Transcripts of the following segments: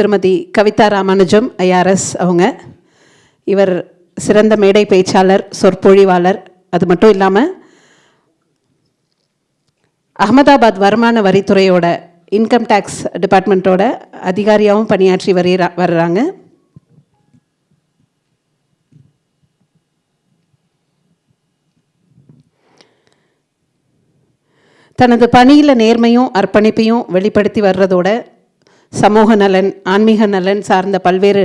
திருமதி கவிதா ராமானுஜம் ஐஆர்எஸ் அவங்க. இவர் சிறந்த மேடை பேச்சாளர், சொற்பொழிவாளர். அது மட்டும் இல்லாமல் அகமதாபாத் வருமான வரித்துறையோட இன்கம் டேக்ஸ் டிபார்ட்மெண்ட்டோட அதிகாரியாகவும் பணியாற்றி வர்றாங்க. தனது பணியில் நேர்மையும் அர்ப்பணிப்பையும் வெளிப்படுத்தி வர்றதோட சமூக நலன், ஆன்மீக நலன் சார்ந்த பல்வேறு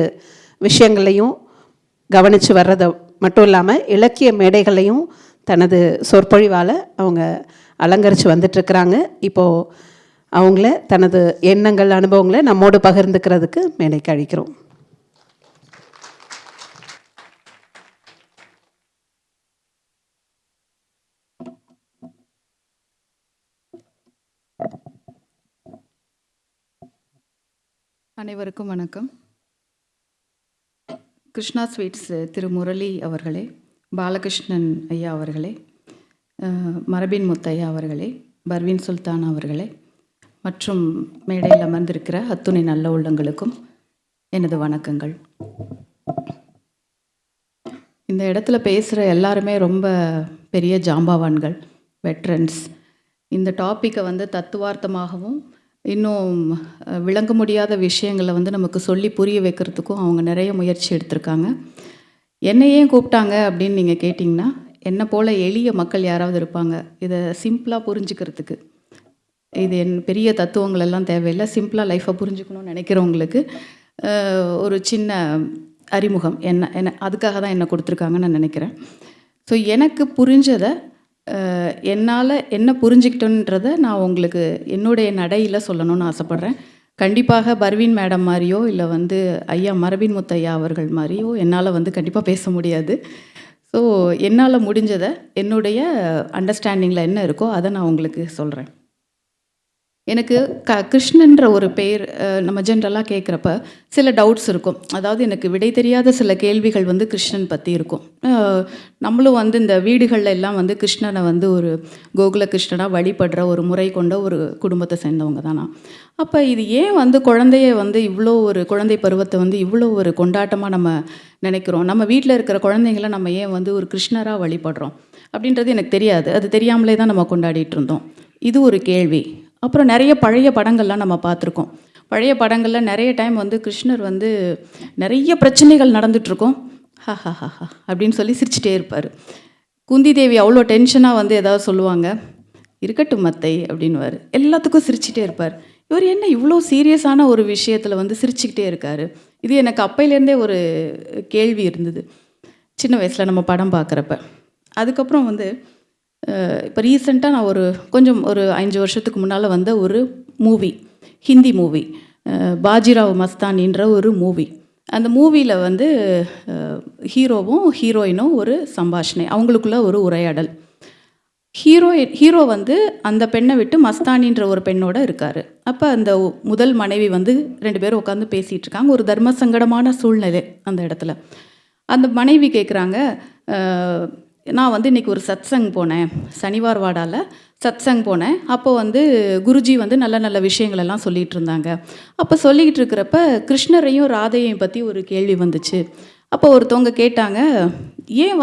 விஷயங்களையும் கவனித்து வர்றதை மட்டும் இல்லாமல் இலக்கிய மேடைகளையும் தனது சொற்பொழிவால் அவங்க அலங்கரித்து வந்துட்டுருக்குறாங்க. இப்போது அவங்கள தனது எண்ணங்கள், அனுபவங்களை நம்மோடு பகிர்ந்துக்கிறதுக்கு மேடைக்கு அழைக்கிறோம். அனைவருக்கும் வணக்கம். கிருஷ்ணா ஸ்வீட்ஸ் திரு முரளி அவர்களே, பாலகிருஷ்ணன் ஐயா அவர்களே, மரபின் முத்தையா அவர்களே, பர்வீன் சுல்தான் அவர்களே மற்றும் மேடையில் அமர்ந்திருக்கிற அத்துணை நல்ல உள்ளங்களுக்கும் எனது வணக்கங்கள். இந்த இடத்துல பேசுகிற எல்லாருமே ரொம்ப பெரிய ஜாம்பவான்கள், வெட்ரன்ஸ். இந்த டாப்பிக்கை தத்துவார்த்தமாகவும் இன்னும் விளங்க முடியாத விஷயங்களை நமக்கு சொல்லி புரிய வைக்கிறதுக்கும் அவங்க நிறைய முயற்சி எடுத்திருக்காங்க. என்னை ஏன் கூப்பிட்டாங்க அப்படின்னு நீங்கள் கேட்டிங்கன்னா, என்னை போல் எளிய மக்கள் யாராவது இருப்பாங்க இதை சிம்பிளாக புரிஞ்சுக்கிறதுக்கு. இது பெரிய தத்துவங்கள் எல்லாம் தேவையில்லை, சிம்பிளாக லைஃப்பை புரிஞ்சுக்கணும்னு நினைக்கிறவங்களுக்கு ஒரு சின்ன அறிமுகம் என்ன அதுக்காக தான் என்னை கொடுத்துருக்காங்கன்னு நான் நினைக்கிறேன். ஸோ எனக்கு புரிஞ்சதை, என்னால் என்ன புரிஞ்சுக்கிட்டோன்றதை நான் உங்களுக்கு என்னுடைய நடையில் சொல்லணும்னு ஆசைப்பட்றேன். கண்டிப்பாக பர்வீன் மேடம் மாதிரியோ இல்லை ஐயா மரபின் முத்தையா அவர்கள் மாதிரியோ என்னால் கண்டிப்பாக பேச முடியாது. ஸோ என்னால் முடிஞ்சதை, என்னுடைய அண்டர்ஸ்டாண்டிங்கில் என்ன இருக்கோ அதை நான் உங்களுக்கு சொல்கிறேன். எனக்கு கிருஷ்ணன்ற ஒரு பேர் நம்ம ஜென்ரலாக கேட்குறப்ப சில டவுட்ஸ் இருக்கும். அதாவது எனக்கு விடை தெரியாத சில கேள்விகள் கிருஷ்ணன் பற்றி இருக்கும். நம்மளும் இந்த வீடுகளில் எல்லாம் கிருஷ்ணனை ஒரு கோகுல கிருஷ்ணனாக வழிபடுற ஒரு முறை கொண்ட ஒரு குடும்பத்தை சேர்ந்தவங்க தானா. அப்போ இது ஏன் குழந்தைய இவ்வளோ ஒரு குழந்தை பருவத்தை இவ்வளோ ஒரு கொண்டாட்டமாக நம்ம நினைக்கிறோம்? நம்ம வீட்டில் இருக்கிற குழந்தைங்கள நம்ம ஏன் ஒரு கிருஷ்ணராக வழிபடுறோம் அப்படின்றது எனக்கு தெரியாது. அது தெரியாமலே தான் நம்ம கொண்டாடிட்டு இருந்தோம். இது ஒரு கேள்வி. அப்புறம் நிறைய பழைய படங்கள்லாம் நம்ம பார்த்துருக்கோம். பழைய படங்களில் நிறைய டைம் கிருஷ்ணர் நிறைய பிரச்சனைகள் நடந்துகிட்ருக்கோம், ஹா ஹா ஹா ஹா அப்படின்னு சொல்லி சிரிச்சிட்டே இருப்பார். குந்தி தேவி அவ்வளோ டென்ஷனாக ஏதாவது சொல்லுவாங்க, இருக்கட்டும் மத்தை அப்படின்வார். எல்லாத்துக்கும் சிரிச்சிட்டே இருப்பார். இவர் என்ன இவ்வளோ சீரியஸான ஒரு விஷயத்தில் சிரிச்சுக்கிட்டே இருக்கார்? இது எனக்கு அப்பையிலேருந்தே ஒரு கேள்வி இருந்தது, சின்ன வயசில் நம்ம படம் பார்க்குறப்ப. அதுக்கப்புறம் இப்போ ரீசெண்டாக நான் ஒரு 5 வருஷத்துக்கு முன்னால் ஒரு மூவி, ஹிந்தி மூவி, பாஜிராவ் மஸ்தானின்ற ஒரு மூவி. அந்த மூவியில் ஹீரோவும் ஹீரோயினும் ஒரு சம்பாஷணை, அவங்களுக்குள்ள ஒரு உரையாடல். ஹீரோ அந்த பெண்ணை விட்டு மஸ்தானின்ற ஒரு பெண்ணோட இருக்கார். அப்போ அந்த முதல் மனைவி 2 பேரும் உட்காந்து பேசிகிட்டு இருக்காங்க. ஒரு தர்ம சங்கடமான சூழ்நிலை அந்த இடத்துல. அந்த மனைவி கேட்குறாங்க, நான் இன்றைக்கி ஒரு சத்சங் போனேன், சனிவார் வாடாவில் சத்சங் போனேன். அப்போது குருஜி நல்ல நல்ல விஷயங்கள் எல்லாம் சொல்லிகிட்டு இருந்தாங்க. அப்போ சொல்லிக்கிட்டு இருக்கிறப்ப கிருஷ்ணரையும் ராதையையும் பற்றி ஒரு கேள்வி வந்துச்சு. அப்போ ஒருத்தவங்க கேட்டாங்க, ஏன்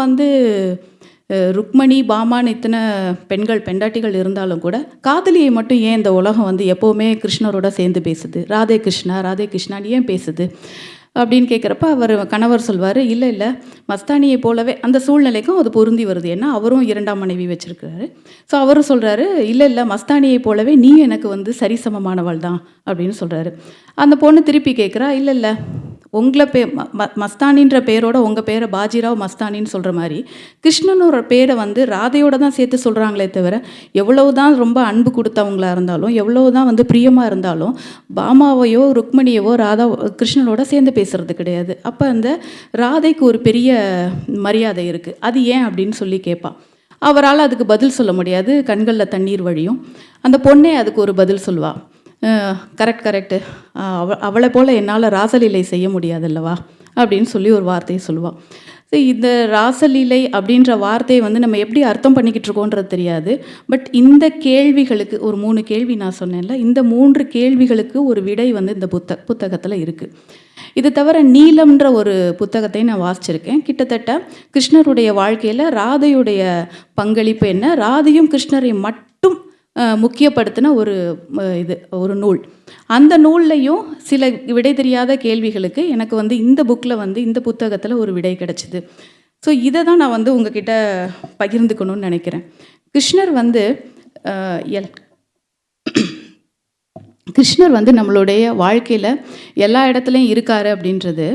ருக்மணி பாமான்னு இத்தனை பெண்டாட்டிகள் இருந்தாலும் கூட காதலியை மட்டும் ஏன் இந்த உலகம் எப்போவுமே கிருஷ்ணரோட சேர்ந்து பேசுது, ராதே கிருஷ்ணான்னு ஏன் பேசுது அப்படின்னு கேட்குறப்ப கணவர் சொல்வார், இல்லை மஸ்தானியை போலவே அந்த சூழ்நிலைக்கும் அது பொருந்தி வருது. ஏன்னா அவரும் 2ஆம் மனைவி வச்சுருக்காரு. ஸோ அவரும் சொல்கிறாரு, இல்லை மஸ்தானியை போலவே நீ எனக்கு சரிசமமானவள் தான் அப்படின்னு சொல்கிறாரு. அந்த பொண்ணு திருப்பி கேட்குறா, இல்லை உங்களை மஸ்தானின்ற பேரோட உங்கள் பேரை பாஜிராவ் மஸ்தானின்னு சொல்கிற மாதிரி கிருஷ்ணனோட பேரை ராதையோட தான் சேர்த்து சொல்கிறாங்களே தவிர, எவ்வளவு தான் ரொம்ப அன்பு கொடுத்தவங்களா இருந்தாலும், எவ்வளவு தான் பிரியமாக இருந்தாலும் பாமாவையோ ருக்மணியவோ ராதா கிருஷ்ணனோட சேர்ந்து பேசுகிறது கிடையாது. அப்போ அந்த ராதைக்கு ஒரு பெரிய மரியாதை இருக்குது. அது ஏன் அப்படின்னு சொல்லி கேட்பாள். அவரால் அதுக்கு பதில் சொல்ல முடியாது, கண்களில் தண்ணீர் வழியும். அந்த பொண்ணே அதுக்கு ஒரு பதில் சொல்லுவாள், கரெக்டு, அவளை போல் என்னால் ராசலீலை செய்ய முடியாதல்லவா அப்படின்னு சொல்லி ஒரு வார்த்தையை சொல்லுவாள். ஸோ இந்த ராசலீலை அப்படின்ற வார்த்தையை வந்து நம்ம எப்படி அர்த்தம் பண்ணிக்கிட்டு இருக்கோன்றது தெரியாது. பட் இந்த கேள்விகளுக்கு ஒரு 3 கேள்வி நான் சொன்னேன்ல, இந்த 3 கேள்விகளுக்கு ஒரு விடை வந்து இந்த புத்தகத்தில் இருக்குது. இது தவிர நீலம்ன்ற ஒரு புத்தகத்தை நான் வாசிச்சிருக்கேன். கிட்டத்தட்ட கிருஷ்ணருடைய வாழ்க்கையில் ராதையுடைய பங்களிப்பு என்ன, ராதையும் கிருஷ்ணரை மட்டும் முக்கியப்படுத்தின ஒரு நூல். அந்த நூல்லையும் சில விடை தெரியாத கேள்விகளுக்கு எனக்கு வந்து இந்த புக்கில் வந்து இந்த புத்தகத்தில் ஒரு விடை கிடச்சிது. ஸோ இதை தான் நான் வந்து உங்ககிட்ட பகிர்ந்துக்கணும்னு நினைக்கிறேன். கிருஷ்ணர் வந்து நம்மளுடைய வாழ்க்கையில் எல்லா இடத்துலையும் இருக்காரு அப்படின்றது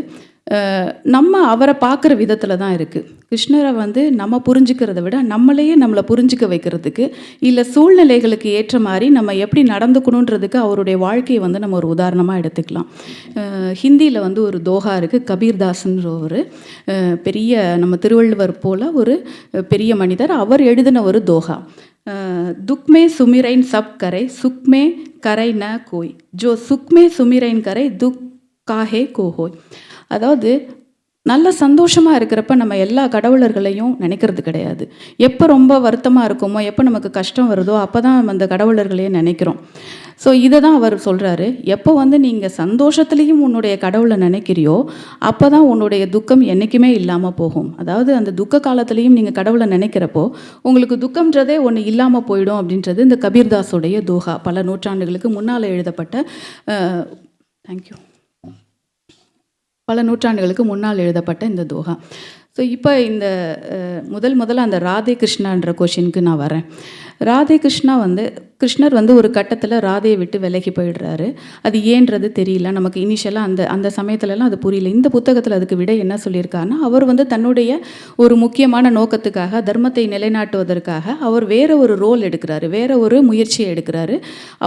நம்ம அவரை பார்க்குற விதத்தில் தான் இருக்குது. கிருஷ்ணரை வந்து நம்ம புரிஞ்சுக்கிறத விட நம்மளை புரிஞ்சிக்க வைக்கிறதுக்கு, இல்லை சூழ்நிலைகளுக்கு ஏற்ற மாதிரி நம்ம எப்படி நடந்துக்கணுன்றதுக்கு அவருடைய வாழ்க்கையை வந்து நம்ம ஒரு உதாரணமாக எடுத்துக்கலாம். ஹிந்தியில் வந்து ஒரு தோஹா இருக்குது, கபீர்தாஸ்ன்ற ஒரு பெரிய நம்ம திருவள்ளுவர் போல் ஒரு பெரிய மனிதர், அவர் எழுதின ஒரு தோஹா. துக்மே சுமிரைன் சப் கரை சுக்மே கரை ந கோய் ஜோ சுக்மே சுமிரைன் கரை துக் காஹே கோஹோய். அதாவது நல்ல சந்தோஷமாக இருக்கிறப்ப நம்ம எல்லா கடவுளர்களையும் நினைக்கிறது கிடையாது. எப்போ ரொம்ப வருத்தமாக இருக்குமோ, எப்போ நமக்கு கஷ்டம் வருதோ அப்போ தான் அந்த கடவுளர்களையே நினைக்கிறோம். ஸோ இதை தான் அவர் சொல்கிறாரு. எப்போ வந்து நீங்கள் சந்தோஷத்துலேயும் உன்னுடைய கடவுளை நினைக்கிறியோ அப்போ தான் உன்னுடைய துக்கம் என்றைக்குமே இல்லாமல் போகும். அதாவது அந்த துக்க காலத்துலேயும் நீங்கள் கடவுளை நினைக்கிறப்போ உங்களுக்கு துக்கம்ன்றதே ஒன்று இல்லாமல் போயிடும் அப்படின்றது இந்த கபீர்தாஸுடைய தோஹா. பல நூற்றாண்டுகளுக்கு முன்னால் எழுதப்பட்ட பல நூற்றாண்டுகளுக்கு முன்னால் எழுதப்பட்ட இந்த தோஹா. ஸோ இப்போ இந்த முதல்ல அந்த ராதே கிருஷ்ணான்ற கொஷினுக்கு நான் வரேன். ராதே கிருஷ்ணர் வந்து ஒரு கட்டத்தில் ராதையை விட்டு விலகி போயிடுறாரு. அது ஏன்றது தெரியல நமக்கு. இனிஷியலாக அந்த சமயத்துலலாம் அது புரியல. இந்த புத்தகத்தில் அதுக்கு விட என்ன சொல்லியிருக்காருன்னா, அவர் வந்து தன்னுடைய ஒரு முக்கியமான நோக்கத்துக்காக, தர்மத்தை நிலைநாட்டுவதற்காக அவர் வேற ஒரு ரோல் எடுக்கிறாரு, வேற ஒரு முயற்சியை எடுக்கிறாரு.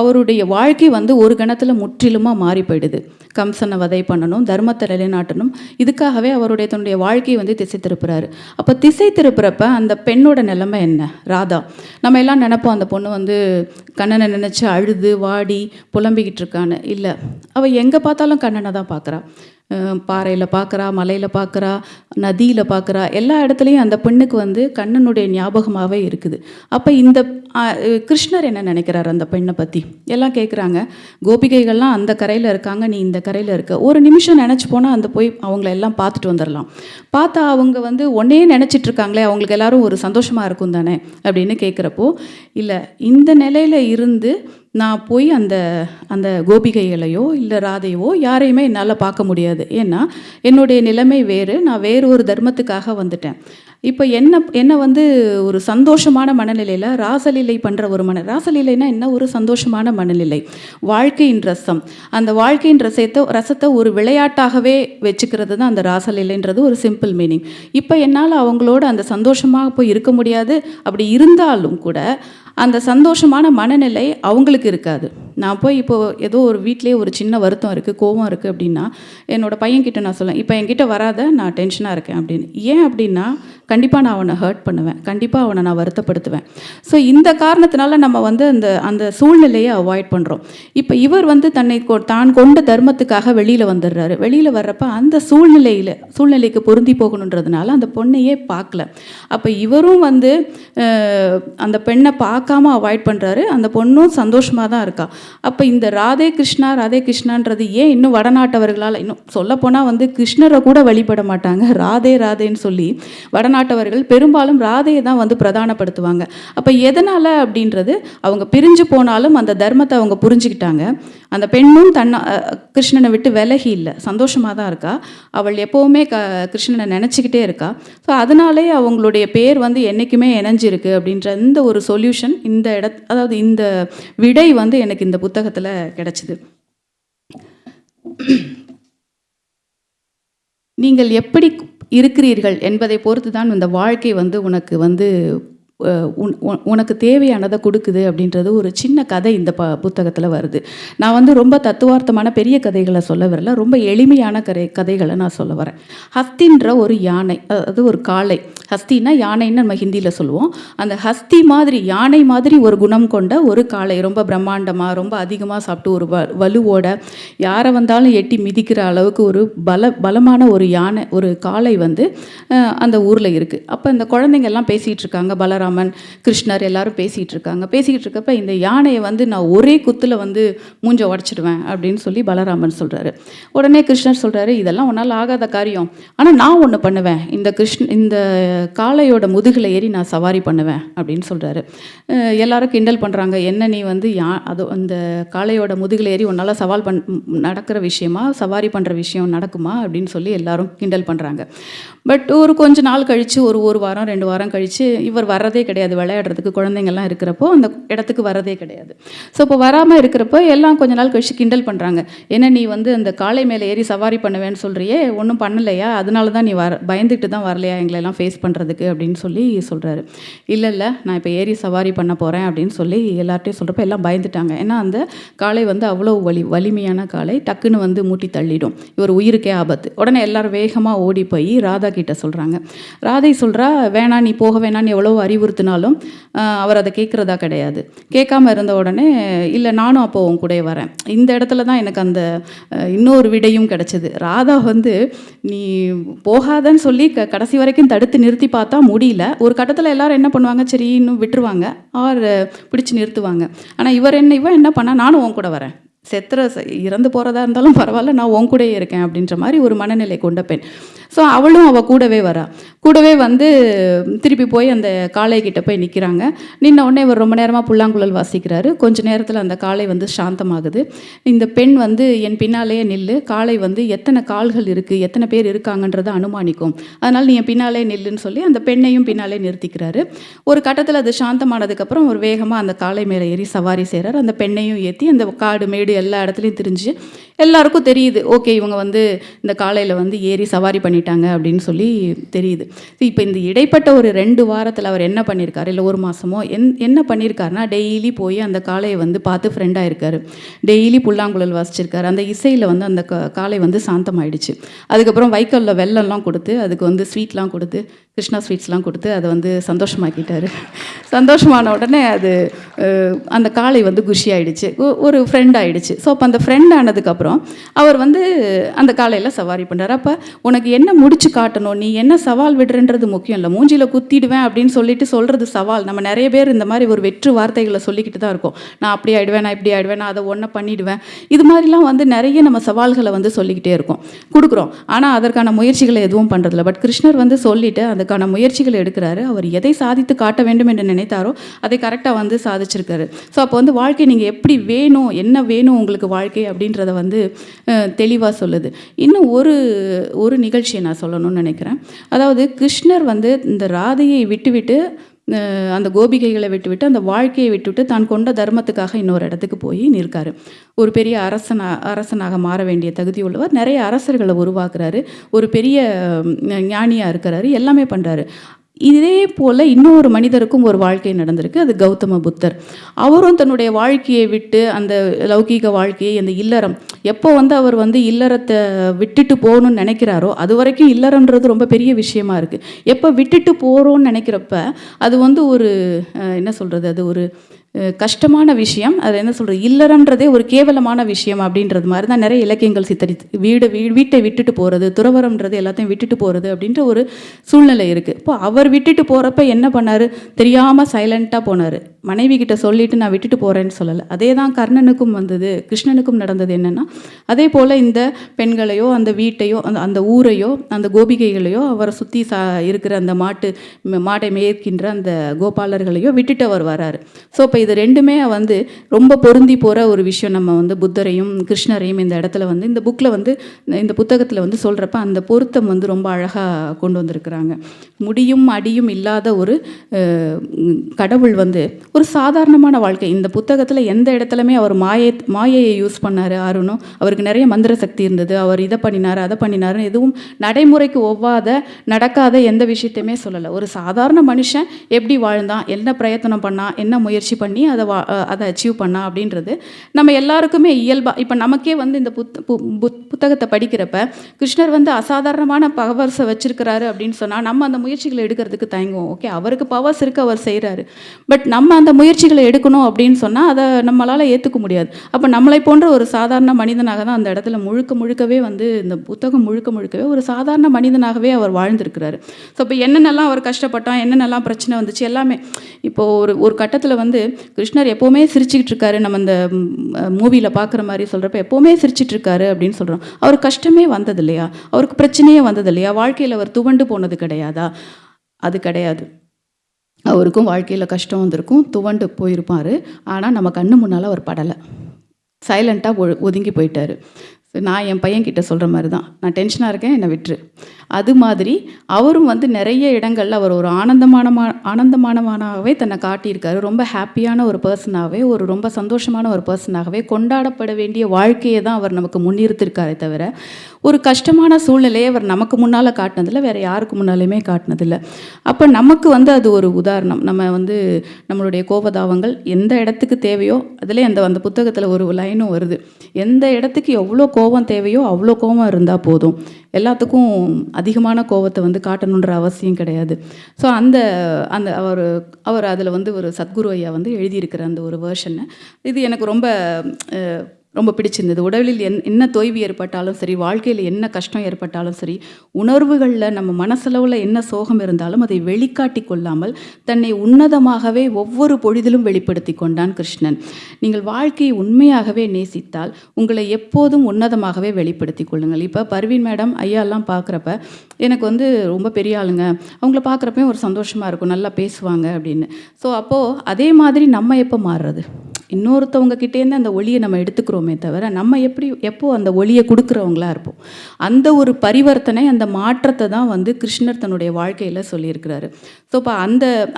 அவருடைய வாழ்க்கை வந்து ஒரு கணத்தில் முற்றிலுமாக மாறி போயிடுது. கம்சனை வதை பண்ணணும், தர்மத்தை நிலைநாட்டணும், இதுக்காகவே தன்னுடைய வாழ்க்கையை வந்து திசை திருப்புறாரு. அப்போ திசை திருப்புறப்ப அந்த பெண்ணோட நிலைமை என்ன? ராதா. நம்ம எல்லாம் நினைப்போம் அந்த பொண்ணு வந்து கண்ணனை நினச்சி அழுது வாடி புலம்பிக்கிட்டு இருக்கான்னு. இல்லை, அவள் எங்கே பார்த்தாலும் கண்ணனை தான் பார்க்குறா. பாறையில் பார்க்குறா, மலையில் பார்க்குறா, நதியில் பார்க்குறா, எல்லா இடத்துலையும் அந்த பெண்ணுக்கு வந்து கண்ணனுடைய ஞாபகமாகவே இருக்குது. அப்போ இந்த கிருஷ்ணர் என்ன நினைக்கிறார் அந்த பெண்ணை பற்றி? எல்லாம் கேட்குறாங்க. கோபிகைகள்லாம் அந்த கரையில் இருக்காங்க, நீ இந்த கரையில் இருக்க. ஒரு நிமிஷம் நினச்சி போனால் அந்த போய் அவங்கள எல்லாம் பார்த்துட்டு வந்துடலாம். பார்த்தா அவங்க வந்து ஒன்றையே நினச்சிட்ருக்காங்களே, அவங்களுக்கு எல்லாரும் ஒரு சந்தோஷமாக இருக்கும் தானே அப்படின்னு கேட்குறப்போ, இல்லை, இந்த நிலையில் இருந்து நான் போய் அந்த கோபிகைகளையோ இல்லை ராதையோ யாரையுமே என்னால் பார்க்க முடியாது. ஏன்னா என்னுடைய நிலைமை வேறு, நான் வேறு ஒரு தர்மத்துக்காக வந்துட்டேன். இப்போ என்ன வந்து ஒரு சந்தோஷமான மனநிலையில் ராசலீலை பண்ணுற ராசலீலைனா என்ன? ஒரு சந்தோஷமான மனநிலை, வாழ்க்கையின் ரசம். அந்த வாழ்க்கையின் ரசத்தை ஒரு விளையாட்டாகவே வச்சுக்கிறது தான் அந்த ராசலீலைன்றது ஒரு சிம்பிள் மீனிங். இப்போ என்னால் அவங்களோட அந்த சந்தோஷமாக போய் இருக்க முடியாது. அப்படி இருந்தாலும் கூட அந்த சந்தோஷமான மனநிலை அவங்களுக்கு இருக்காது. நான் போய் இப்போது ஏதோ ஒரு வீட்டிலே ஒரு சின்ன வருத்தம் இருக்குது, கோபம் இருக்குது அப்படின்னா என்னோடய பையன்கிட்ட நான் சொல்லுவேன், இப்போ என்கிட்ட வராத, நான் டென்ஷனாக இருக்கேன் அப்படின்னு. ஏன் அப்படின்னா கண்டிப்பாக நான் அவனை ஹர்ட் பண்ணுவேன், கண்டிப்பாக அவனை நான் வருத்தப்படுத்துவேன். ஸோ இந்த காரணத்தினால நம்ம வந்து அந்த சூழ்நிலையை அவாய்ட் பண்ணுறோம். இப்போ இவர் வந்து தான் கொண்ட தர்மத்துக்காக வெளியில் வந்துடுறாரு. வெளியில் வர்றப்ப அந்த சூழ்நிலைக்கு பொருந்தி போகணுன்றதுனால அந்த பொண்ணையே பார்க்கல. அப்போ இவரும் வந்து அந்த பெண்ணை பார்க்காம அவாய்ட் பண்ணுறாரு. அந்த பொண்ணும் சந்தோஷமாக தான் இருக்கா. அப்போ இந்த ராதே கிருஷ்ணான்றது ஏன் இன்னும் வடநாட்டவர்களால், இன்னும் சொல்லப்போனால் வந்து கிருஷ்ணரை கூட வழிபட மாட்டாங்க, ராதேன்னு சொல்லி வடநாட்டவர்கள் பெரும்பாலும் ராதையை தான் வந்து பிரதானப்படுத்துவாங்க. அப்போ எதனால் அப்படின்றது, அவங்க பிரிஞ்சு போனாலும் அந்த தர்மத்தை அவங்க புரிஞ்சுக்கிட்டாங்க. அந்த பெண்ணும் கிருஷ்ணனை விட்டு விலகி இல்லை, சந்தோஷமாக தான் இருக்கா. அவள் எப்போவுமே கிருஷ்ணனை நினச்சிக்கிட்டே இருக்கா. ஸோ அதனாலே அவங்களுடைய பேர் வந்து என்றைக்குமே இணைஞ்சிருக்கு அப்படின்ற இந்த ஒரு சொல்யூஷன், அதாவது இந்த விடை வந்து எனக்கு இந்த புத்தகத்தில் கிடைச்சிது. நீங்கள் எப்படி இருக்கிறீர்கள் என்பதை பொறுத்து தான் இந்த வாழ்க்கை வந்து உனக்கு வந்து உனக்கு தேவையானதை கொடுக்குது அப்படின்றது ஒரு சின்ன கதை இந்த புத்தகத்தில் வருது. நான் வந்து ரொம்ப தத்துவார்த்தமான பெரிய கதைகளை சொல்ல வரல, ரொம்ப எளிமையான கதைகளை நான் சொல்ல வரேன். ஹஸ்தின்ற ஒரு யானை, அது ஒரு காளை. ஹஸ்தின்னா யானைன்னு நம்ம ஹிந்தியில் சொல்லுவோம். அந்த ஹஸ்தி மாதிரி யானை மாதிரி ஒரு குணம் கொண்ட ஒரு காளை, ரொம்ப பிரம்மாண்டமாக ரொம்ப அதிகமாக சாப்பிட்டு ஒரு வலுவோட யாரை வந்தாலும் எட்டி மிதிக்கிற அளவுக்கு ஒரு பலமான ஒரு யானை, ஒரு காளை வந்து அந்த ஊரில் இருக்குது. அப்போ இந்த குழந்தைங்க எல்லாம் பேசிகிட்டு இருக்காங்க, பலராமன் கிருஷ்ணர் எல்லாரும் பேசிகிட்டு இருக்காங்க. பேசிக்கிட்டு இருக்கப்ப இந்த யானையை வந்து நான் ஒரே குத்தில் வந்து மூஞ்ச உடச்சிடுவேன் அப்படின்னு சொல்லி பலராமன் சொல்கிறாரு. உடனே கிருஷ்ணர் சொல்கிறாரு, இதெல்லாம் உன்னால் ஆகாத காரியம், ஆனால் நான் ஒன்று பண்ணுவேன், இந்த காளையோட முதுகில் ஏறி நான் சவாரி பண்ணுவேன் அப்படின்னு சொல்கிறாரு. எல்லாரும் கிண்டல் பண்ணுறாங்க, என்ன நீ வந்து அது அந்த காளையோட முதுகில் ஏறி உன்னால் நடக்கிற விஷயமா, சவாரி பண்ணுற விஷயம் நடக்குமா அப்படின்னு சொல்லி எல்லாரும் கிண்டல் பண்ணுறாங்க. பட் ஒரு கொஞ்ச நாள் கழித்து, ஒரு வாரம் 2 வாரம் கழித்து இவர் வர்றதே கிடையாது. விளையாடுறதுக்கு குழந்தைங்கள்லாம் இருக்கிறப்போ அந்த இடத்துக்கு வரதே கிடையாது. ஸோ இப்போ வராமல் இருக்கிறப்போ எல்லாம் கொஞ்ச நாள் கழித்து கிண்டல் பண்ணுறாங்க, என்ன நீ வந்து அந்த காளை மேலே ஏறி சவாரி பண்ணுவேன்னு சொல்கிறியே, ஒன்றும் பண்ணலையா, அதனால தான் நீ பயந்துக்கிட்டு தான் வரலையா எங்களெல்லாம் ஃபேஸ் பண்ணுறதுக்கு அப்படின்னு சொல்லி சொல்கிறாரு. இல்லை நான் இப்போ ஏறி சவாரி பண்ண போகிறேன் அப்படின்னு சொல்லி எல்லார்ட்டையும் சொல்கிறப்ப எல்லாம் பயந்துட்டாங்க. ஏன்னா அந்த காளை வந்து அவ்வளோ வலிமையான காளை, டக்குன்னு வந்து மூட்டி தள்ளிடும், இவர் உயிருக்கே ஆபத்து. உடனே எல்லாரும் வேகமாக ஓடி போய் ராதா கிட்ட சொல்கிறாங்க. ராதை சொல்கிறா, வேணாம் நீ போக வேணான்னு எவ்வளோ அறிவுறுத்தினாலும் அவர் அதை கேட்குறதா கிடையாது. கேட்காம இருந்த உடனே, இல்லை நானும் அப்போ உன் கூட வரேன். இந்த இடத்துல தான் எனக்கு அந்த இன்னொரு விடையும் கிடச்சிது. ராதா வந்து நீ போகாதன்னு சொல்லி கடைசி வரைக்கும் தடுத்து நிறுத்தி பார்த்தா முடியல. ஒரு கட்டத்தில் எல்லாரும் என்ன பண்ணுவாங்க, சரி இன்னும் விட்டுருவாங்க, பிடிச்சி நிறுத்துவாங்க. ஆனால் இவன் என்ன பண்ணா, நானும் உன் கூட வரேன், இறந்து போகிறதா இருந்தாலும் பரவாயில்ல, நான் உன் கூடயே இருக்கேன் அப்படின்ற மாதிரி ஒரு மனநிலை கொண்ட பெண். ஸோ அவளும் அவள் கூடவே வந்து திருப்பி போய் அந்த காளை கிட்ட போய் நிற்கிறாங்க. நின்ன உடனே இவர் ரொம்ப நேரமாக புல்லாங்குழல் வாசிக்கிறாரு. கொஞ்ச நேரத்தில் அந்த காளை வந்து சாந்தமாகுது. இந்த பெண் வந்து என் பின்னாலேயே நில்லு, காளை வந்து எத்தனை கால்கள் இருக்குது, எத்தனை பேர் இருக்காங்கன்றதை அனுமானிக்கும், அதனால் நீ என் பின்னாலே நில்லுன்னு சொல்லி அந்த பெண்ணையும் பின்னாலே நிறுத்திக்கிறாரு. ஒரு கட்டத்தில் அது சாந்தமானதுக்கப்புறம் ஒரு வேகமாக அந்த காளை மேலே ஏறி சவாரி செய்கிறார். அந்த பெண்ணையும் ஏற்றி அந்த காடு மேடு எல்லா இடத்துலையும் திரிஞ்சு எல்லாருக்கும் தெரியுது, ஓகே இவங்க வந்து இந்த காளையில் வந்து ஏறி சவாரி பண்ணிட்டாங்க அப்படின்னு சொல்லி தெரியுது. இப்போ இந்த இடைப்பட்ட ஒரு 2 வாரத்தில் அவர் என்ன பண்ணியிருக்காரு, இல்லை 1 மாதமோ என்ன பண்ணியிருக்காருன்னா, டெய்லி போய் அந்த காளையை வந்து பார்த்து ஃப்ரெண்டாக இருக்கார். டெய்லி புல்லாங்குழல் வாசிச்சிருக்காரு. அந்த இசையில் வந்து அந்த காளை வந்து சாந்தமாயிடுச்சு. அதுக்கப்புறம் வைக்கோலில் வெல்லம்லாம் கொடுத்து, அதுக்கு வந்து ஸ்வீட்லாம் கொடுத்து, கிருஷ்ணா ஸ்வீட்ஸ்லாம் கொடுத்து அதை வந்து சந்தோஷமாக்கிட்டார். சந்தோஷமான உடனே அது அந்த காளை வந்து குஷி ஆகிடுச்சு, ஒரு ஃப்ரெண்ட் ஆகிடுச்சு. ஸோ அப்போ அந்த ஃப்ரெண்ட் ஆனதுக்கப்புறம் அவர் வந்து அந்த காளையில் சவாரி பண்ணுறாரு. அப்போ உனக்கு என்ன முடிச்சு காட்டணும், நீ என்ன சவால் விடுறன்றது முக்கியம் இல்லை, மூஞ்சியில் குத்திடுவேன் அப்படின்னு சொல்கிறது சவால். நம்ம நிறைய பேர் இந்த மாதிரி ஒரு வெற்று வார்த்தைகளை சொல்லிக்கிட்டு தான் இருக்கோம். நான் அப்படி ஆகிடுவேன், நான் இப்படி ஆகிடுவேன், நான் அதை ஒன்றை பண்ணிவிடுவேன், இது மாதிரிலாம் வந்து நிறைய நம்ம சவால்களை வந்து சொல்லிக்கிட்டே இருக்கோம், கொடுக்குறோம். ஆனால் அதற்கான முயற்சிகளை எதுவும் பண்ணுறதில்ல. பட் கிருஷ்ணர் வந்து சொல்லிவிட்டு அதுக்கான முயற்சிகளை எடுக்கிறாரு. அவர் எதை சாதித்து காட்ட வேண்டும் என்று நினைத்தாரோ அதை கரெக்டாக வந்து சாதிச்சிருக்காரு. ஸோ அப்போ வந்து வாழ்க்கை நீங்கள் எப்படி வேணும், என்ன வேணும் உங்களுக்கு வாழ்க்கை அப்படின்றத வந்து தெளிவாக சொல்லுது. இன்னும் ஒரு நிகழ்ச்சியை நான் சொல்லணும்னு நினைக்கிறேன். அதாவது கிருஷ்ணர் வந்து இந்த ராதையை விட்டுவிட்டு, அந்த கோபிகைகளை விட்டுவிட்டு, அந்த வாழ்க்கையை விட்டுவிட்டு தான் கொண்ட தர்மத்துக்காக இன்னொரு இடத்துக்கு போய் நிற்காரு. ஒரு பெரிய அரசனாக மாற வேண்டிய தகுதி உள்ளவர், நிறைய அரசர்களை உருவாக்குறாரு, ஒரு பெரிய ஞானியாக இருக்கிறாரு, எல்லாமே பண்ணுறாரு. இதே போல் இன்னொரு மனிதருக்கும் ஒரு வாழ்க்கை நடந்திருக்கு. அது கௌதம புத்தர். அவரும் தன்னுடைய வாழ்க்கையை விட்டு, அந்த லௌகீக வாழ்க்கையை, அந்த இல்லறம், எப்போ வந்து அவர் வந்து இல்லறத்தை விட்டுட்டு போகணும்னு நினைக்கிறாரோ அது வரைக்கும் இல்லறன்றது ரொம்ப பெரிய விஷயமா இருக்குது. எப்போ விட்டுட்டு போகிறோன்னு நினைக்கிறப்ப அது வந்து ஒரு என்ன சொல்கிறது, அது ஒரு கஷ்டமான விஷயம். அது என்ன சொல்கிறது, இல்லறன்றதே ஒரு கேவலமான விஷயம் அப்படின்றது மாதிரி தான் நிறைய இலக்கியங்கள் சித்தரித்து, வீட்டை விட்டுட்டு போகிறது, துறவரம்ன்றது எல்லாத்தையும் விட்டுட்டு போகிறது அப்படின்ற ஒரு சூழ்நிலை இருக்குது. இப்போ அவர் விட்டுட்டு போகிறப்ப என்ன பண்ணார், தெரியாமல் சைலண்ட்டாக போனார். மனைவி கிட்ட சொல்லிவிட்டு நான் விட்டுட்டு போகிறேன்னு சொல்லலை. அதே தான் கர்ணனுக்கும் வந்தது, கிருஷ்ணனுக்கும் நடந்தது. என்னென்னா, அதே போல் இந்த பெண்களையோ, அந்த வீட்டையோ, அந்த ஊரையோ, அந்த கோபிகைகளையோ, அவரை சுற்றி இருக்கிற அந்த மாட்டை மேய்க்கின்ற அந்த கோபாலர்களையோ விட்டுட்டு அவர் வராரு. ஸோ இப்போ இது ரெண்டுமே வந்து ரொம்ப பொருந்தி போகிற ஒரு விஷயம். நம்ம வந்து புத்தரையும் கிருஷ்ணரையும் இந்த இடத்துல வந்து இந்த புக்கில் வந்து இந்த புத்தகத்தில் வந்து சொல்கிறப்ப அந்த பொருத்தம் வந்து ரொம்ப அழகாக கொண்டு வந்திருக்கிறாங்க. முடியும் அடியும் இல்லாத ஒரு கடவுள் வந்து ஒரு சாதாரணமான வாழ்க்கை. இந்த புத்தகத்தில் எந்த இடத்துலையுமே அவர் மாயையை யூஸ் பண்ணார் அருணும். அவருக்கு நிறைய மந்திர சக்தி இருந்தது, அவர் இதை பண்ணினார் அதை பண்ணினாருன்னு எதுவும் நடைமுறைக்கு ஒவ்வாத நடக்காத எந்த விஷயத்தையுமே சொல்லலை. ஒரு சாதாரண மனுஷன் எப்படி வாழ்ந்தான், என்ன பிரயத்தனம் பண்ணான், என்ன முயற்சி பண்ணி அதை அச்சீவ் பண்ணான் அப்படின்றது நம்ம எல்லாருக்குமே இயல்பாக. இப்போ நமக்கே வந்து இந்த புத்தகத்தை படிக்கிறப்ப கிருஷ்ணர் வந்து அசாதாரணமான பவர்ஸை வச்சிருக்கிறாரு அப்படின்னு சொன்னால் நம்ம அந்த முயற்சிகளை எடுக்கிறதுக்கு தயங்குவோம். ஓகே, அவருக்கு பவர்ஸ் இருக்குது, அவர் செய்கிறாரு. பட் நம்ம அந்த முயற்சிகளை எடுக்கணும் அப்படின்னு சொன்னால் அதை நம்மளால் ஏற்றுக்க முடியாது. அப்போ நம்மளை போன்ற ஒரு சாதாரண மனிதனாக தான் அந்த இடத்துல முழுக்கவே வந்து இந்த புத்தகம் முழுக்கவே ஒரு சாதாரண மனிதனாகவே அவர் வாழ்ந்திருக்கிறாரு. ஸோ இப்போ என்னென்னலாம் அவர் கஷ்டப்பட்டான், என்னென்னலாம் பிரச்சனை வந்துச்சு எல்லாமே. இப்போது ஒரு கட்டத்தில் வந்து கிருஷ்ணர் எப்போவுமே சிரிச்சுக்கிட்டு இருக்காரு. நம்ம இந்த மூவியில் பார்க்குற மாதிரி சொல்கிறப்ப எப்போவுமே சிரிச்சிட்டு இருக்காரு அப்படின்னு சொல்கிறோம். அவருக்கு கஷ்டமே வந்தது இல்லையா, அவருக்கு பிரச்சனையே வந்தது இல்லையா, வாழ்க்கையில் அவர் துவண்டு போனது கிடையாதா? அது கிடையாது. அவருக்கும் வாழ்க்கையில் கஷ்டம் வந்திருக்கும், துவண்டு போயிருப்பார். ஆனால் நம்ம கண்ணு முன்னால் அவர் படலை, சைலண்ட்டாக ஒதுங்கி போயிட்டார். நான் என் பையன்கிட்ட சொல்கிற மாதிரி தான், நான் டென்ஷனாக இருக்கேன், என்னை விட்டுரு. அது மாதிரி அவரும் வந்து நிறைய இடங்களில் அவர் ஒரு ஆனந்தமானவனாகவே தன்னை காட்டியிருக்காரு. ரொம்ப ஹாப்பியான ஒரு பர்சனாகவே, ஒரு ரொம்ப சந்தோஷமான ஒரு பர்சனாகவே, கொண்டாடப்பட வேண்டிய வாழ்க்கையை தான் அவர் நமக்கு முன்னிறுத்திருக்காரே தவிர ஒரு கஷ்டமான சூழ்நிலையை அவர் நமக்கு முன்னால் காட்டினதில்லை, வேறு யாருக்கு முன்னாலையுமே காட்டினதில்லை. அப்போ நமக்கு வந்து அது ஒரு உதாரணம். நம்ம வந்து நம்மளுடைய கோபதாபங்கள் எந்த இடத்துக்கு தேவையோ, அதில் அந்த புத்தகத்தில் ஒரு லைனும் வருது, எந்த இடத்துக்கு எவ்வளோ கோபம் தேவையோ அவ்வளோ கோபம் இருந்தால் போதும், எல்லாத்துக்கும் அதிகமான கோபத்தை வந்து காட்டணுன்ற அவசியம் கிடையாது. ஸோ அந்த அந்த அவர் அதில் வந்து ஒரு சத்குரு ஐயா வந்து எழுதியிருக்கிற அந்த ஒரு வேர்ஷனை இது எனக்கு ரொம்ப பிடிச்சிருந்தது. உடலில் என்ன தொய்வு ஏற்பட்டாலும் சரி, வாழ்க்கையில் என்ன கஷ்டம் ஏற்பட்டாலும் சரி, உணர்வுகளில் நம்ம மனசளவில் என்ன சோகம் இருந்தாலும் அதை வெளிக்காட்டி கொள்ளாமல் தன்னை உன்னதமாகவே ஒவ்வொரு பொழுதிலும் வெளிப்படுத்தி கொண்டான் கிருஷ்ணன். நீங்கள் வாழ்க்கையை உண்மையாகவே நேசித்தால் உங்களை எப்போதும் உன்னதமாகவே வெளிப்படுத்தி கொள்ளுங்கள். இப்போ பர்வீன் மேடம் ஐயாலாம் பார்க்குறப்ப எனக்கு வந்து ரொம்ப பெரிய ஆளுங்க, அவங்கள பார்க்குறப்பையும் ஒரு சந்தோஷமாக இருக்கும், நல்லா பேசுவாங்க அப்படின்னு. ஸோ அப்போது அதே மாதிரி நம்ம எப்போ மாறுறது? இன்னொருத்தவங்க கிட்டேருந்து அந்த ஒளியை நம்ம எடுத்துக்கிறோமே தவிர நம்ம எப்போ அந்த ஒளியை கொடுக்குறவங்களா இருப்போம். அந்த ஒரு பரிவர்த்தனை, அந்த மாற்றத்தை தான் வந்து கிருஷ்ணர் தன்னுடைய வாழ்க்கையில் சொல்லியிருக்கிறாரு. ஸோ இப்போ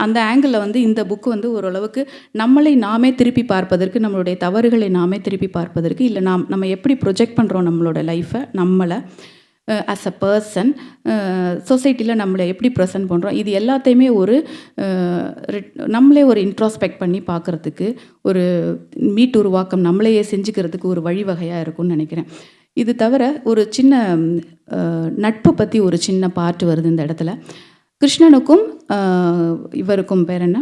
அந்த ஆங்கிளில் வந்து இந்த புக்கு வந்து ஓரளவுக்கு நம்மளை நாமே திருப்பி பார்ப்பதற்கு, நம்மளுடைய தவறுகளை நாமே திருப்பி பார்ப்பதற்கு, இல்லை நம்ம எப்படி ப்ரொஜெக்ட் பண்ணுறோம் நம்மளோட லைஃப்பை, நம்மளை ஆஸ் அ பர்சன், சொசைட்டியில் நம்மளை எப்படி ப்ரெசென்ட் பண்ணுறோம், இது எல்லாத்தையுமே நம்மளே ஒரு இன்ட்ராஸ்பெக்ட் பண்ணி பார்க்குறதுக்கு, ஒரு மீட் உருவாக்கம் நம்மளையே செஞ்சுக்கிறதுக்கு ஒரு வழிவகையாக இருக்கும்னு நினைக்கிறேன். இது தவிர ஒரு சின்ன நட்பை பற்றி ஒரு சின்ன பாட்டு வருது இந்த இடத்துல. கிருஷ்ணனுக்கும் இவருக்கும் பேர் என்ன,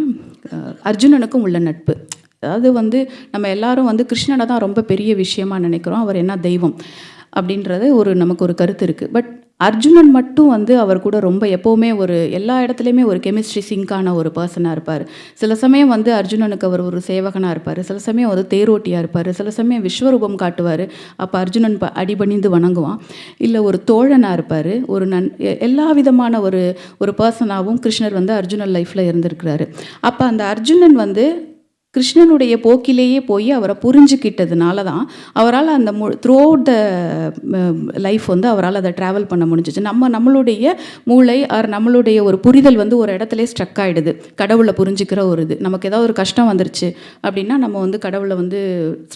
அர்ஜுனனுக்கும் உள்ள நட்பு. அதாவது வந்து நம்ம எல்லாரும் வந்து கிருஷ்ணனை தான் ரொம்ப பெரிய விஷயமா நினைக்கிறோம், அவர் என்ன தெய்வம் அப்படின்றது நமக்கு ஒரு கருத்து இருக்குது. பட் அர்ஜுனன் மட்டும் வந்து அவர் கூட ரொம்ப எப்போவுமே எல்லா இடத்துலையுமே ஒரு கெமிஸ்ட்ரி சிங்கான ஒரு பர்சனாக இருப்பார். சில சமயம் வந்து அர்ஜுனனுக்கு அவர் ஒரு சேவகனாக இருப்பார், சில சமயம் வந்து தேரோட்டியாக இருப்பார், சில சமயம் விஸ்வரூபம் காட்டுவார், அப்போ அர்ஜுனன் அடிபணிந்து வணங்குவான். இல்லை ஒரு தோழனாக இருப்பார், எல்லா விதமான ஒரு பர்சனாகவும் கிருஷ்ணர் வந்து அர்ஜுனன் லைஃப்பில் இருந்திருக்கிறாரு. அப்போ அந்த அர்ஜுனன் வந்து கிருஷ்ணனுடைய போக்கிலேயே போய் அவரை புரிஞ்சுக்கிட்டதுனால தான் அவரால் அந்த த்ரூ அவுட் த லைஃப் வந்து அவரால் அதை ட்ராவல் பண்ண முடிஞ்சிச்சு. நம்மளுடைய மூளை நம்மளுடைய ஒரு புரிதல் வந்து ஒரு இடத்துல ஸ்ட்ரக் ஆகிடுது. கடவுளை புரிஞ்சுக்கிற ஒரு இது, நமக்கு ஏதாவது ஒரு கஷ்டம் வந்துருச்சு அப்படின்னா நம்ம வந்து கடவுளை வந்து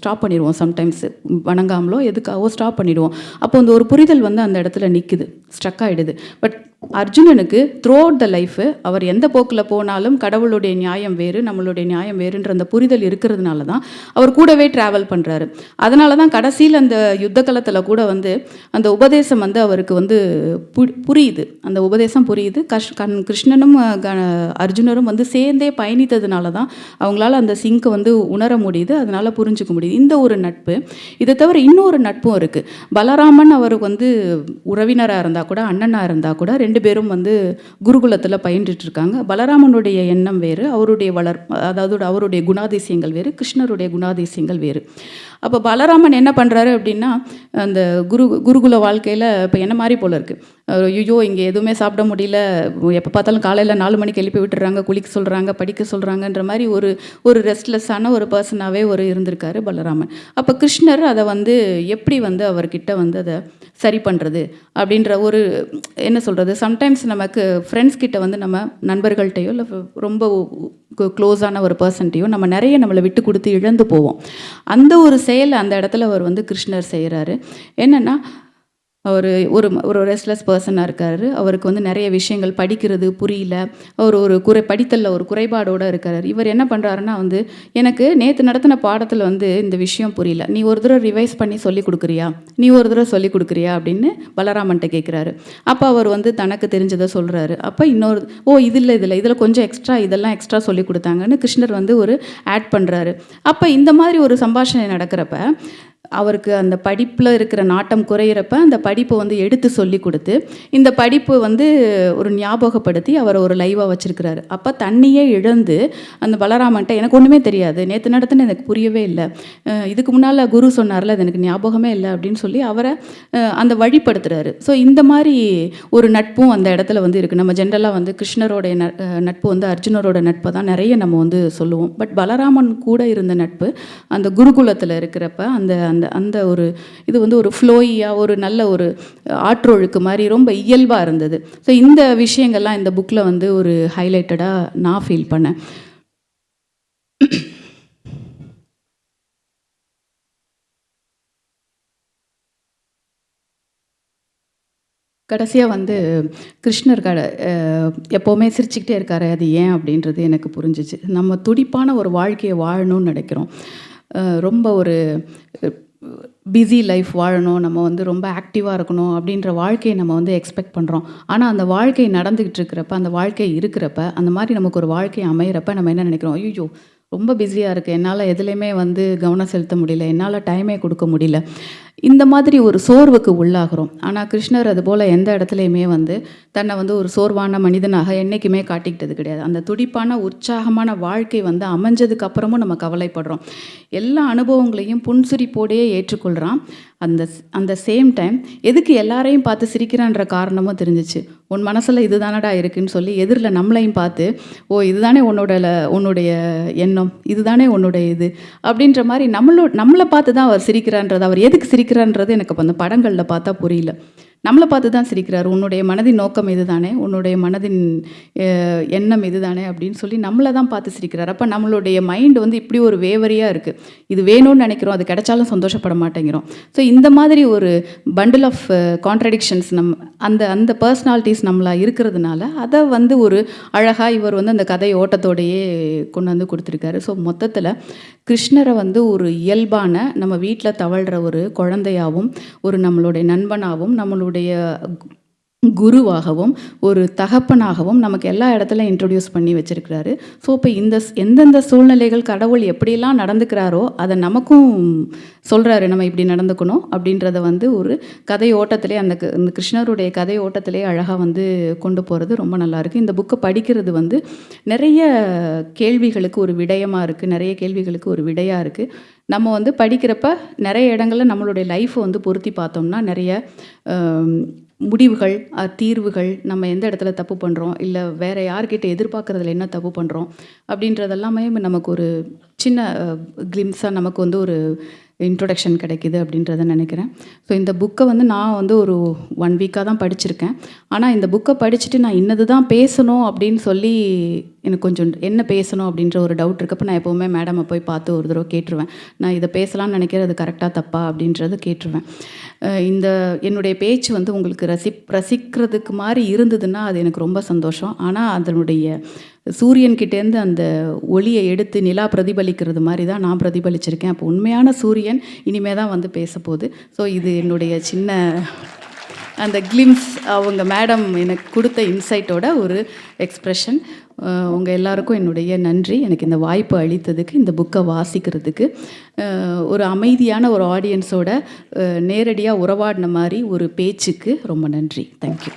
ஸ்டாப் பண்ணிடுவோம், சம்டைம்ஸ் வணங்காமலோ எதுக்காகவோ ஸ்டாப் பண்ணிடுவோம். அப்போ அந்த ஒரு புரிதல் வந்து அந்த இடத்துல நிற்குது, ஸ்ட்ரக் ஆகிடுது. பட் அர்ஜுனனுக்கு த்ரூ அவுட் த லைஃப் அவர் எந்த போக்கில் போனாலும் கடவுளுடைய நியாயம் வேறு, நம்மளுடைய நியாயம் வேறுன்ற அந்த புரிதல் இருக்கிறதுனால தான் அவர் கூடவே ட்ராவல் பண்ணுறாரு. அதனால தான் கடைசியில் அந்த யுத்த காலத்தில் கூட வந்து அந்த உபதேசம் வந்து அவருக்கு வந்து புரியுது, அந்த உபதேசம் புரியுது. கிருஷ்ணனும் அர்ஜுனரும் வந்து சேர்ந்தே பயணித்ததுனால தான் அவங்களால அந்த சிங்கை வந்து உணர முடியுது, அதனால புரிஞ்சுக்க முடியுது. இந்த ஒரு நட்பு. இதை தவிர இன்னொரு நட்பும் இருக்குது. பலராமன் அவருக்கு வந்து உறவினராக இருந்தால் கூட, அண்ணனாக இருந்தால் கூட, ரெண்டு பேரும் வந்து குருகுலத்தில் பயின்றுட்டு இருக்காங்க. பலராமனுடைய எண்ணம் வேறு, அவருடைய அதாவது அவருடைய குணாதிசயங்கள் வேறு, கிருஷ்ணருடைய குணாதிசயங்கள் வேறு. அப்போ பலராமன் என்ன பண்ணுறாரு அப்படின்னா, அந்த குருகுல வாழ்க்கையில் இப்போ என்ன மாதிரி போல இருக்குது. ஐயோ இங்கே எதுவுமே சாப்பிட முடியல, எப்போ பார்த்தாலும் காலையில் 4 மணிக்கு எழுப்பி விட்டுறாங்க, குளிக்க சொல்கிறாங்க, படிக்க சொல்கிறாங்கன்ற மாதிரி ஒரு ரெஸ்ட்லெஸ்ஸான ஒரு பர்சனாகவே இருந்திருக்காரு பலராமன். அப்போ கிருஷ்ணர் அதை எப்படி அவர்கிட்ட அதை சரி பண்ணுறது அப்படின்ற என்ன சொல்கிறது, சம்டைம்ஸ் நமக்கு ஃப்ரெண்ட்ஸ் கிட்ட நம்ம நண்பர்கள்ட்டையோ இல்லை ரொம்ப க்ளோஸான ஒரு பர்சன்ட்டையோ நம்ம நிறைய நம்மளை விட்டு கொடுத்து இழந்து போவோம். அந்த ஒரு செயல் அந்த இடத்துல அவர் கிருஷ்ணர் செய்கிறாரு. என்னென்னா, அவர் ஒரு ரெஸ்ட்லெஸ் பர்சனாக இருக்கார். அவருக்கு நிறைய விஷயங்கள் படிக்கிறது புரியல, அவர் படித்தலில் ஒரு குறைபாடோடு இருக்கார். இவர் என்ன பண்ணுறாருன்னா, எனக்கு நேற்று நடத்தின பாடத்தில் இந்த விஷயம் புரியல, நீ ஒரு தடவை ரிவைஸ் பண்ணி சொல்லிக் கொடுக்குறியா, நீ ஒரு தடவை சொல்லிக் கொடுக்குறியா அப்படின்னு பலராமன்ட்ட கேட்குறாரு. அப்போ அவர் தனக்கு தெரிஞ்சதை சொல்கிறாரு. அப்போ இன்னொரு இதில் கொஞ்சம் எக்ஸ்ட்ரா, இதெல்லாம் எக்ஸ்ட்ரா சொல்லி கொடுத்தாங்கன்னு கிருஷ்ணர் ஒரு ஆட் பண்ணுறாரு. அப்போ இந்த மாதிரி ஒரு சம்பாஷணை நடக்கிறப்ப அவருக்கு அந்த படிப்பில் இருக்கிற நாட்டம் குறையிறப்ப அந்த படிப்பை எடுத்து சொல்லி கொடுத்து இந்த படிப்பு ஒரு ஞாபகப்படுத்தி அவரை ஒரு லைவாக வச்சுருக்கிறாரு. அப்போ தண்ணியே இழந்து அந்த பலராமன்ட்ட எனக்கு ஒன்றுமே தெரியாது, நேற்று நடத்துன்னு எனக்கு புரியவே இல்லை, இதுக்கு முன்னால் குரு சொன்னார்ல அது எனக்கு ஞாபகமே இல்லை அப்படின்னு சொல்லி அவரை அந்த வழிப்படுத்துகிறாரு. ஸோ இந்த மாதிரி ஒரு நட்பும் அந்த இடத்துல இருக்குது. நம்ம ஜென்ரலாக கிருஷ்ணரோடைய நட்பு அர்ஜுனரோட நட்பை தான் நிறைய நம்ம சொல்லுவோம். பட் பலராமன் கூட இருந்த நட்பு அந்த குருகுலத்தில் இருக்கிறப்ப அந்த அந்த அந்த இது ஒரு ஃப்ளோயியாக ஒரு நல்ல ஒரு ஆற்றொழுக்கு மாதிரி ரொம்ப இயல்பாக இருந்தது. ஸோ இந்த விஷயங்கள்லாம் இந்த புக்கில் ஒரு ஹைலைட்டடாக நான் ஃபீல் பண்ணேன். கடைசியாக கிருஷ்ணர் எப்போவுமே சிரிச்சுக்கிட்டே இருக்காரு, அது ஏன் அப்படின்றது எனக்கு புரிஞ்சிச்சு. நம்ம துடிப்பான ஒரு வாழ்க்கையை வாழணும்னு நினைக்கிறோம், ரொம்ப ஒரு பிஸி லைஃப் வாழணும், நம்ம ரொம்ப ஆக்டிவாக இருக்கணும் அப்படின்ற வாழ்க்கையை நம்ம எக்ஸ்பெக்ட் பண்ணுறோம். ஆனால் அந்த வாழ்க்கை நடந்துக்கிட்டு இருக்கிறப்ப, அந்த வாழ்க்கை இருக்கிறப்ப, அந்த மாதிரி நமக்கு ஒரு வாழ்க்கை அமையிறப்ப நம்ம என்ன நினைக்கிறோம், ஐயோ ரொம்ப பிஸியாக இருக்குது, என்னால் எதுலேயுமே கவனம் செலுத்த முடியல, என்னால் டைமே கொடுக்க முடியல, இந்த மாதிரி ஒரு சோர்வுக்கு உள்ளாகிறோம். ஆனால் கிருஷ்ணர் அதுபோல் எந்த இடத்துலையுமே தன்னை ஒரு சோர்வான மனிதனாக என்றைக்குமே காட்டிக்கிட்டது கிடையாது. அந்த துடிப்பான உற்சாகமான வாழ்க்கை அமைஞ்சதுக்கு அப்புறமும் நம்ம கவலைப்படுறோம், எல்லா அனுபவங்களையும் புன்சிரிப்போடையே ஏற்றுக்கொள்கிறான். அந்த சேம் டைம் எதுக்கு எல்லாரையும் பார்த்து சிரிக்கிறான்ற காரணமும் தெரிஞ்சிச்சு. உன் மனசில் இது தானடா இருக்குன்னு சொல்லி எதிரில் நம்மளையும் பார்த்து, ஓ இதுதானே உன்னுடைய எண்ணம், இதுதானே உன்னுடைய இது அப்படின்ற மாதிரி நம்மளை பார்த்து தான் அவர் சிரிக்கிறான்றது. அவர் எதுக்கு சிரிக்கிறான்றது எனக்கு அந்த படங்களில் பார்த்தா புரியல. நம்மளை பார்த்து தான் சிரிக்கிறார். உன்னுடைய மனதின் நோக்கம் இது தானே, உன்னுடைய மனதின் எண்ணம் இது தானே அப்படின்னு சொல்லி நம்மளை தான் பார்த்து சிரிக்கிறார். அப்போ நம்மளுடைய மைண்டு இப்படி ஒரு வேவரியாக இருக்குது, இது வேணும்னு நினைக்கிறோம், அது கிடைச்சாலும் சந்தோஷப்பட மாட்டேங்கிறோம். ஸோ இந்த மாதிரி ஒரு பண்டில் ஆஃப் கான்ட்ரடிக்ஷன்ஸ் அந்த பர்சனாலிட்டிஸ் நம்மளாக இருக்கிறதுனால அதை ஒரு அழகாக இவர் அந்த கதை ஓட்டத்தோடையே கொண்டு கொடுத்துருக்காரு. ஸோ மொத்தத்தில் கிருஷ்ணரை ஒரு இயல்பான நம்ம வீட்டில் தவழ்கிற ஒரு குழந்தையாகவும், ஒரு நம்மளுடைய நண்பனாகவும், நம்மளுடைய குருவாகவும், ஒரு தகப்பனாகவும் நமக்கு எல்லா இடத்துலையும் இன்ட்ரடியூஸ் பண்ணி வச்சுருக்கிறாரு. ஸோ இப்போ எந்தெந்த சூழ்நிலைகள் கடவுள் எப்படிலாம் நடந்துக்கிறாரோ அதை நமக்கும் சொல்கிறாரு, நம்ம இப்படி நடந்துக்கணும் அப்படின்றத ஒரு கதை ஓட்டத்திலே அந்த கிருஷ்ணருடைய கதை ஓட்டத்திலே அழகாக கொண்டு போகிறது ரொம்ப நல்லாயிருக்கு. இந்த புக்கை படிக்கிறது நிறைய கேள்விகளுக்கு ஒரு விடயமாக இருக்குது, நிறைய கேள்விகளுக்கு ஒரு விடையாக இருக்குது. நம்ம படிக்கிறப்ப நிறைய இடங்களில் நம்மளுடைய லைஃப்பை பொருத்தி பார்த்தோம்னா நிறைய முடிவுகள், தீர்வுகள், நம்ம எந்த இடத்துல தப்பு பண்ணுறோம், இல்லை வேறு யார்கிட்ட எதிர்பார்க்குறதுல என்ன தப்பு பண்ணுறோம் அப்படின்றதெல்லாமே நமக்கு ஒரு சின்ன கிளிம்ஸாக நமக்கு ஒரு இன்ட்ரொடக்ஷன் கிடைக்கிது அப்படின்றத நினைக்கிறேன். ஸோ இந்த புக்கை நான் ஒரு 1 வீக்காக தான் படிச்சிருக்கேன். ஆனால் இந்த புக்கை படிச்சுட்டு நான் இன்னது தான் பேசணும் அப்படின்னு சொல்லி எனக்கு கொஞ்சம் என்ன பேசணும் அப்படின்ற ஒரு டவுட் இருக்கப்போ நான் எப்போவுமே மேடமை போய் பார்த்து ஒரு தடவை கேட்டுருவேன், நான் இதை பேசலாம்னு நினைக்கிறது கரெக்டாக தப்பா அப்படின்றது கேட்டுருவேன். என்னுடைய பேச்சு உங்களுக்கு ரசிக்கிறதுக்கு மாதிரி இருந்ததுன்னா அது எனக்கு ரொம்ப சந்தோஷம். ஆனால் அதனுடைய சூரியன்கிட்டேருந்து அந்த ஒளியை எடுத்து நிலா பிரதிபலிக்கிறது மாதிரி தான் நான் பிரதிபலிச்சிருக்கேன். அப்போ உண்மையான சூரியன் இனிமே தான் பேச போகுது. ஸோ இது என்னுடைய சின்ன அந்த கிளிம்ஸ், அவங்க மேடம் எனக்கு கொடுத்த இன்சைட்டோட ஒரு எக்ஸ்ப்ரெஷன். உங்கள் எல்லாருக்கும் என்னுடைய நன்றி, எனக்கு இந்த வாய்ப்பு அளித்ததுக்கு, இந்த புக்கை வாசிக்கிறதுக்கு. ஒரு அமைதியான ஒரு ஆடியன்ஸோட நேரடியாக உறவாடின மாதிரி ஒரு பேச்சுக்கு ரொம்ப நன்றி. தேங்க்யூ.